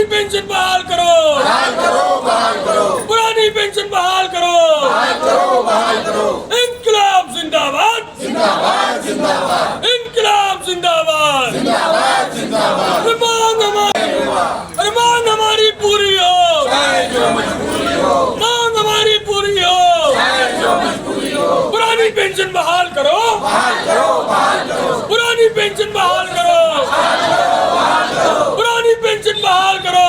Pension बहाल करो, बहाल करो, बहाल करो, पुरानी पेंशन बहाल करो, बहाल करो, बहाल करो। इंकलाब जिंदाबाद, जिंदाबाद, जिंदाबाद, इंकलाब जिंदाबाद, जिंदाबाद, जिंदाबाद। अरे मांग हमारी पूरी हो, चाहे जो मजबूरी हो, मांग हमारी पूरी हो, चाहे जो मजबूरी हो। पुरानी पेंशन बहाल करो, बहाल करो, बहाल करो, पुरानी पेंशन बहाल करो, पुरानी पेंशन बहाल करो,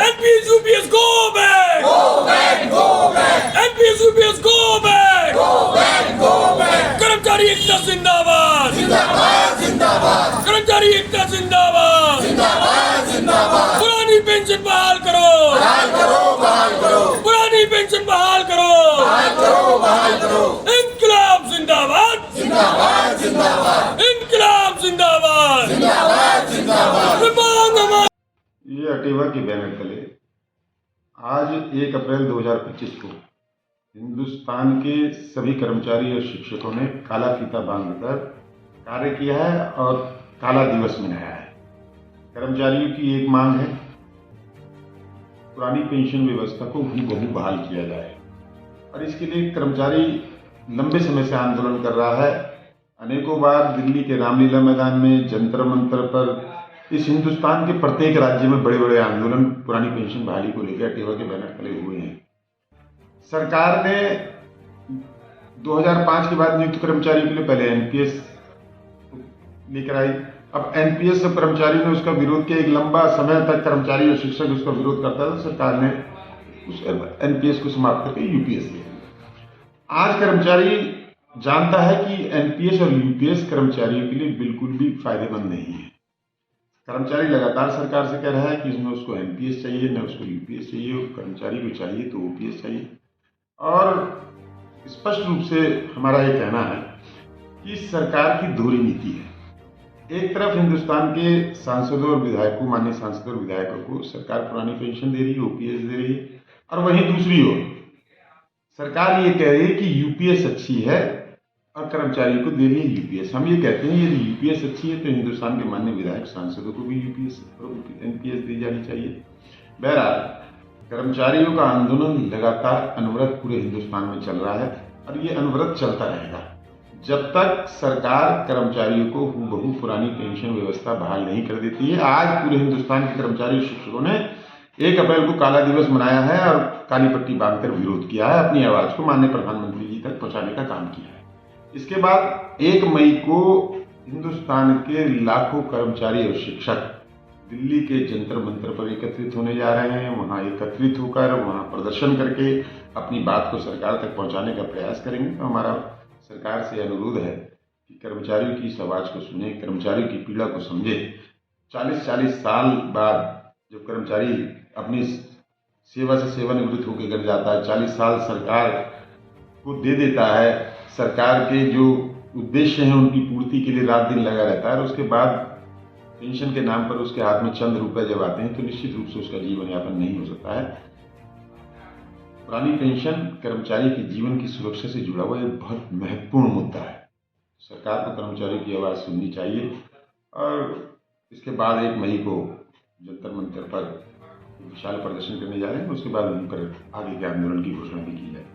NPS UPS go back, go back, go back, NPS UPS go back, go back, go back. कर्मचारी एकता जिंदाबाद, जिंदाबाद, जिंदाबाद, कर्मचारी एकता जिंदाबाद, जिंदाबाद, जिंदाबाद। पुरानी पेंशन बहाल करो, बहाल करो, बहाल करो, पुरानी पेंशन बहाल करो, बहाल करो, बहाल करो। इंकलाब जिंदाबाद, जिंदाबाद, जिंदाबाद, इंकलाब जिंदाबाद, जिंदाबाद, जिंदाबाद। मांग हमारी। ये अटेवा के बैनर तले आज 1 अप्रैल 2025 को हिंदुस्तान के सभी कर्मचारी और शिक्षकों ने काला फीता बांधकर कार्य किया है और काला दिवस मनाया है। कर्मचारियों की एक मांग है, पुरानी पेंशन व्यवस्था को हूबहू बहाल किया जाए और इसके लिए कर्मचारी लंबे समय से आंदोलन कर रहा है। अनेकों बार दिल्ली के रामलीला मैदान में, जंतर मंतर पर, इस हिंदुस्तान के प्रत्येक राज्य में बड़े बड़े आंदोलन पुरानी पेंशन बहाली को लेकर अटेवा के बैनर तले हुए हैं। सरकार ने 2005 के बाद नियुक्त कर्मचारियों के लिए पहले एनपीएस लेकर आई। अब एनपीएस से कर्मचारियों ने उसका विरोध किया, एक लंबा समय तक कर्मचारी और शिक्षक उसका विरोध करता था। सरकार ने उस एनपीएस को समाप्त करके यूपीएस ले लिया। आज कर्मचारी जानता है कि एनपीएस और यूपीएस कर्मचारियों के लिए बिल्कुल भी फायदेमंद नहीं है। कर्मचारी लगातार सरकार से कह रहा है कि इसमें उसको एनपीएस चाहिए, न उसको यूपीएस चाहिए, और कर्मचारी को चाहिए तो ओपीएस चाहिए। और स्पष्ट रूप से हमारा ये कहना है कि सरकार की दोहरी नीति है। एक तरफ हिंदुस्तान के सांसदों और विधायकों, माननीय सांसदों और विधायकों को सरकार पुरानी पेंशन दे रही है, ओपीएस दे रही है, और वहीं दूसरी ओर सरकार ये कह रही है कि यूपीएस अच्छी है और कर्मचारियों को दे रही है यूपीएस। हम ये कहते हैं यदि यूपीएस अच्छी है तो हिंदुस्तान के माननीय विधायक सांसदों को भी यूपीएस और एनपीएस दी जानी चाहिए। बहरहाल कर्मचारियों का आंदोलन लगातार अनवरत पूरे हिंदुस्तान में चल रहा है और ये अनवरत चलता रहेगा जब तक सरकार कर्मचारियों को हूबहू पुरानी पेंशन व्यवस्था बहाल नहीं कर देती है। आज पूरे हिंदुस्तान के कर्मचारी शिक्षकों ने 1 अप्रैल को काला दिवस मनाया है और काली पट्टी बांधकर विरोध किया है, अपनी आवाज को माननीय प्रधानमंत्री जी तक पहुंचाने का काम किया है। इसके बाद 1 मई को हिंदुस्तान के लाखों कर्मचारी और शिक्षक दिल्ली के जंतर मंतर पर एकत्रित होने जा रहे हैं। वहां एकत्रित होकर वहां प्रदर्शन करके अपनी बात को सरकार तक पहुंचाने का प्रयास करेंगे। तो हमारा सरकार से अनुरोध है कि कर्मचारियों की इस आवाज को सुने, कर्मचारियों की पीड़ा को समझे। 40-40 साल बाद जब कर्मचारी अपनी सेवा से सेवानिवृत्त होकर घर जाता है, 40 साल सरकार को दे देता है, सरकार के जो उद्देश्य हैं उनकी पूर्ति के लिए रात दिन लगा रहता है, और उसके बाद पेंशन के नाम पर उसके हाथ में चंद रुपए जब आते हैं तो निश्चित रूप से उसका जीवन यापन नहीं हो सकता है। पुरानी पेंशन कर्मचारी के जीवन की सुरक्षा से जुड़ा हुआ एक बहुत महत्वपूर्ण मुद्दा है। सरकार को कर्मचारियों की आवाज़ सुननी चाहिए और इसके बाद 1 मई को जंतर मंतर पर विशाल प्रदर्शन करने जा रहे हैं। उसके बाद उन पर आगे के आंदोलन की घोषणा भी की जाए।